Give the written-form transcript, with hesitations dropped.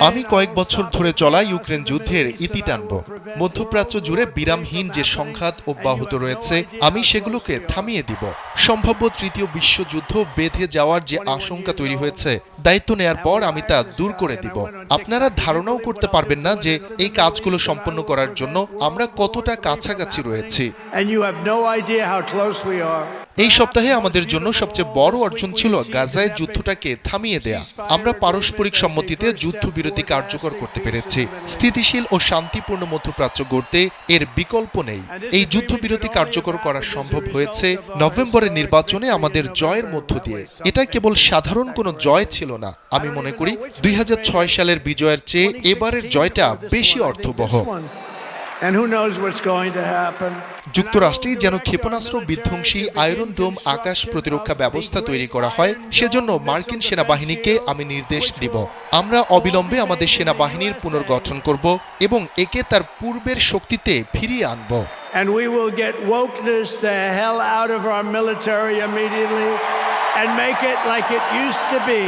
আমি কয়েক বছর ধরে চলা ইউক্রেন যুদ্ধের ইতি টানব। মধ্যপ্রাচ্য জুড়ে বিরামহীন যে সংঘাত অব্যাহত রয়েছে, আমি সেগুলোকে থামিয়ে দিব। সম্ভাব্য তৃতীয় বিশ্বযুদ্ধ বেঁধে যাওয়ার যে আশঙ্কা তৈরি হয়েছে, দায়িত্ব নেয়ার পর আমি তা দূর করে দিব। আপনারা ধারণাও করতে পারবেন না যে এই কাজগুলো সম্পন্ন করার জন্য আমরা কতটা কাছাকাছি রয়েছি। এই সপ্তাহে আমাদের জন্য সবচেয়ে বড় অর্জন ছিল গাজায় যুদ্ধটাকে থামিয়ে দেয়া। আমরা পারস্পরিক সম্মতিতে যুদ্ধবিরতি কার্যকর করতে পেরেছি। স্থিতিশীল ও শান্তিপূর্ণ মধ্যপ্রাচ্য গড়তে এর বিকল্প নেই। এই যুদ্ধবিরতি কার্যকর করা সম্ভব হয়েছে নভেম্বরের নির্বাচনে আমাদের জয়ের মধ্য দিয়ে। এটা কেবল সাধারণ কোনো জয় ছিল না। আমি মনে করি 2006 সালের বিজয়ের চেয়ে এবারের জয়টা বেশি অর্থবহ। যুক্তরাষ্ট্রে যেন ক্ষেপণাস্ত্র বিধ্বংসী আয়রন ডোম আকাশ প্রতিরক্ষা ব্যবস্থা তৈরি করা হয়, সেজন্য মার্কিন সেনাবাহিনীকে আমি নির্দেশ দিব। আমরা অবিলম্বে আমাদের সেনাবাহিনীর পুনর্গঠন করব এবং একে তার পূর্বের শক্তিতে ফিরিয়ে আনব। And we will get wokeness the hell out of our military immediately and make it like it used to be.